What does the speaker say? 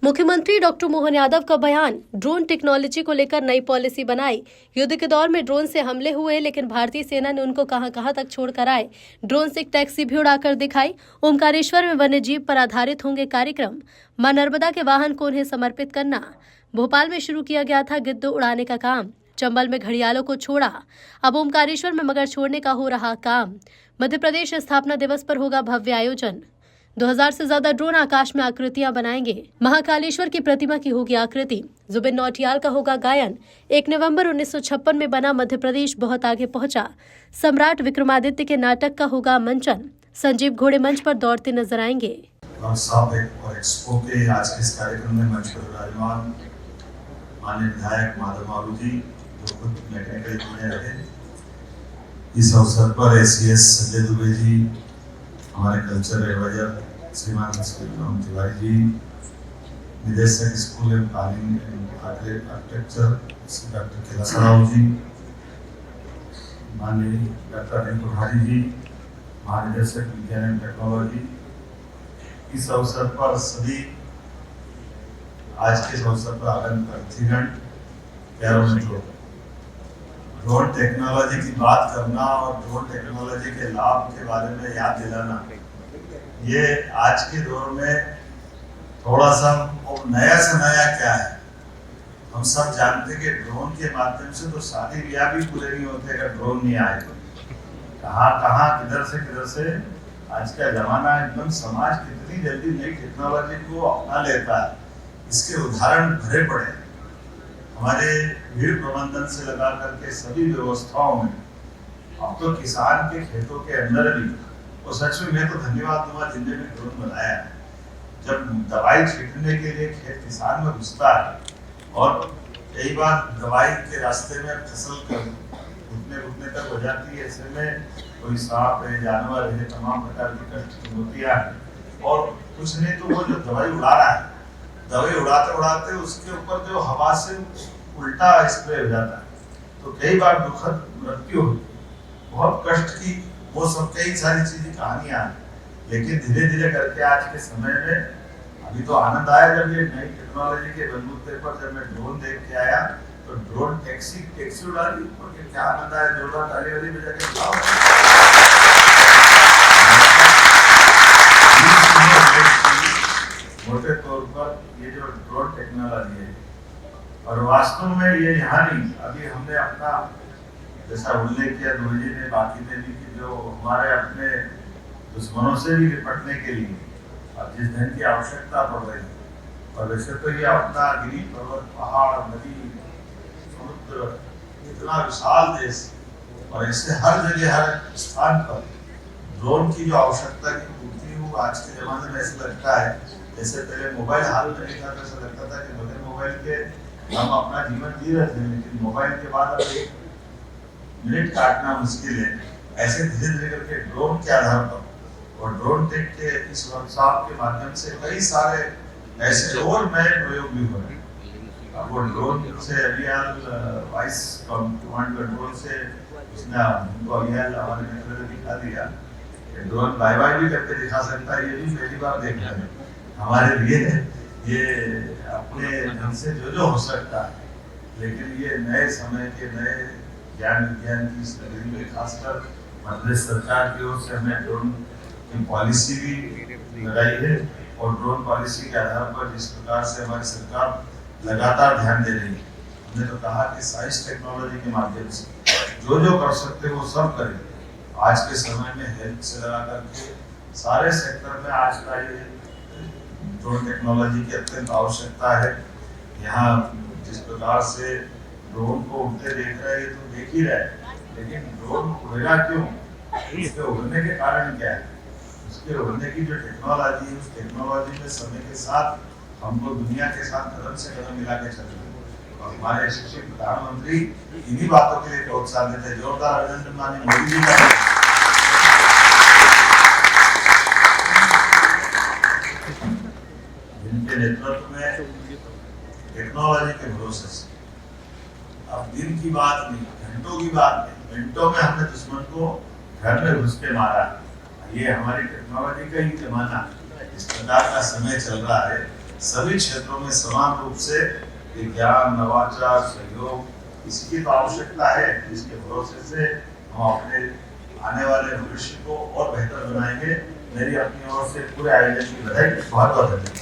मुख्यमंत्री डॉक्टर मोहन यादव का बयान, ड्रोन टेक्नोलॉजी को लेकर नई पॉलिसी बनाई। युद्ध के दौर में ड्रोन से हमले हुए, लेकिन भारतीय सेना ने उनको कहां तक छोड़कर आए। ड्रोन से एक टैक्सी भी उड़ाकर दिखाई। ओमकारेश्वर में वन्य जीव पर आधारित होंगे कार्यक्रम। मां नर्मदा के वाहन को उन्हें समर्पित करना। भोपाल में शुरू किया गया था गिद्ध उड़ाने का काम। चंबल में घड़ियालों को छोड़ा। अब ओमकारेश्वर में मगर छोड़ने का हो रहा काम। मध्य प्रदेश स्थापना दिवस पर होगा भव्य आयोजन। 2000 से ज्यादा ड्रोन आकाश में आकृतियां बनाएंगे। महाकालेश्वर की प्रतिमा की होगी आकृति। जुबिन नौटियाल का होगा गायन। 1 नवंबर 1956 में बना मध्य प्रदेश बहुत आगे पहुंचा। सम्राट विक्रमादित्य के नाटक का होगा मंचन। संजीव घोड़े मंच पर दौड़ते नजर आएंगे। एक्सपो के आज के इस कार्यक्रम में मंच पर विराजमान माननीय विधायक माधव मालू जी, जो खुद मैकेनिकल इंजीनियर है, इस अवसर पर एसीएस संजय दुबे जी, हमारे कल्चर एडवाइजर श्रीमान राम तिवारी जी, निदेशक स्कूल एवं planning architecture doctor Kailash Rao ji, माननीय डॉक्टर अनिल कोठारी जी, महानिदेशक विज्ञान एवं टेक्नोलॉजी, इस अवसर पर सभी आज के इस अवसर पर आगंतुक अतिथिगण, प्यारों मित्रों, ड्रोन टेक्नोलॉजी की बात करना और ड्रोन टेक्नोलॉजी के लाभ के बारे में याद दिलाना, ये आज के दौर में थोड़ा सा नया से नया क्या है। हम सब जानते हैं कि ड्रोन के माध्यम से तो शादी ब्याह भी पूरे नहीं होते अगर ड्रोन नहीं आए तो। कहाँ किधर से आज का जमाना, एकदम समाज कितनी जल्दी नई टेक्नोलॉजी को अपना लेता है, इसके उदाहरण भरे पड़े हैं। हमारे भीड़ प्रबंधन से लगा करके सभी व्यवस्थाओं में अब तो किसान के खेतों के अंदर भी, और सच में मैं तो धन्यवाद दूंगा जिनने भी ड्रोन बनाया है। जब दवाई छिड़कने के लिए खेत किसान में घुसता है और कई बार दवाई के रास्ते में फसल घुटने तक हो जाती है, ऐसे में कोई सांप है, जानवर है, तमाम प्रकार की कष्ट की होतियां हैं, और कुछ नहीं तो वो जो दवाई उड़ा रहा है, दवाई उड़ाते उसके ऊपर जो हवा से उल्टा स्प्रे हो जाता है, तो कई बार दुखद मृत्यु हुई, बहुत कष्ट की, वो सब कई सारी चीजें कहानियां हैं। लेकिन धीरे धीरे करके आज के समय में अभी तो आनंद आया जब ये नई टेक्नोलॉजी के बलबूते पर जब मैं ड्रोन देख के आया, तो ड्रोन टैक्सी उड़ा दी, और क्या आनंद आया, जोरदार ताली वाली बजा के मोटे तौर पर ये जो ड्रोन टेक्नोलॉजी है, और वास्तव में ये यहाँ नहीं, अभी हमने अपना जैसा उल्लेख किया दुबे जी ने, बाकी ने भी, कि जो हमारे अपने दुश्मनों से भी निपटने के लिए अब जिस धन की आवश्यकता पड़ रही है, और वैसे तो ये अपना गिरी पर्वत, पहाड़, नदी, समुद्र, इतना विशाल देश, और ऐसे हर जगह हर स्थान पर ड्रोन की जो आवश्यकता की पूर्ति हो, आज के जमाने में ऐसा लगता है जैसे पहले मोबाइल हाथ में नहीं था तो ऐसा लगता था कि बगैर मोबाइल के हम अपना जीवन जी रहे थे, लेकिन मोबाइल के बाद अब 1 मिनट काटना मुश्किल है। ऐसे धीरे धीरे करके ड्रोन के आधार पर और ड्रोन टेक के इस वर्कशॉप के माध्यम से कई सारे ऐसे और नए प्रयोग भी हो रहे हैं। अब वो ड्रोन से अभियान वाइस कमांड कंट्रोल से उसने उनको अभियान हमारे मित्र ने दिखा दिया, ड्रोन बाय भी करके दिखा सकता है, ये भी पहली बार देख रहे हैं हमारे लिए। ये अपने ढंग से जो हो सकता है, लेकिन ये नए समय के नए ज्ञान विज्ञान की इस नगरी में खासकर मध्य प्रदेश सरकार की ओर से हमने ड्रोन की पॉलिसी भी लगाई है, और ड्रोन पॉलिसी के आधार पर जिस प्रकार से हमारी सरकार लगातार ध्यान दे रही है, हमने तो कहा कि साइंस टेक्नोलॉजी के माध्यम से जो कर सकते वो सब करें। आज के समय में हेल्थ से लगा करके सारे सेक्टर में आज का ये ड्रोन टेक्नोलॉजी की अत्यंत आवश्यकता है। यहाँ जिस प्रकार से ड्रोन को उड़ते देख रहे हैं, तो देख ही रहे, लेकिन ड्रोन उड़ेगा क्यों, उसके उड़ने के कारण क्या है, उसके उड़ने की जो टेक्नोलॉजी है, उस टेक्नोलॉजी में समय के साथ हमको दुनिया के साथ कदम से कदम मिला के चलना है। और हमारे यशस्वी प्रधानमंत्री इन्हीं बातों के लिए प्रोत्साहन देते हैं। जोरदार अभिनंदन माननीय मोदी जी का। जिनके नेतृत्व में टेक्नोलॉजी के भरोसे से अब दिन की बात नहीं, घंटों की बात नहीं, मिनटों में हमने दुश्मन को घर में घुस के मारा। ये हमारी टेक्नोलॉजी का ही जमाना, इस प्रकार का समय चल रहा है, सभी क्षेत्रों में समान रूप से विज्ञान, नवाचार, सहयोग इसी की तो आवश्यकता है। इसके भरोसे से हम अपने आने वाले भविष्य को और बेहतर बनाएंगे। मेरी अपनी ओर से पूरे आयोजन की बधाई, बहुत बहुत धन्यवाद।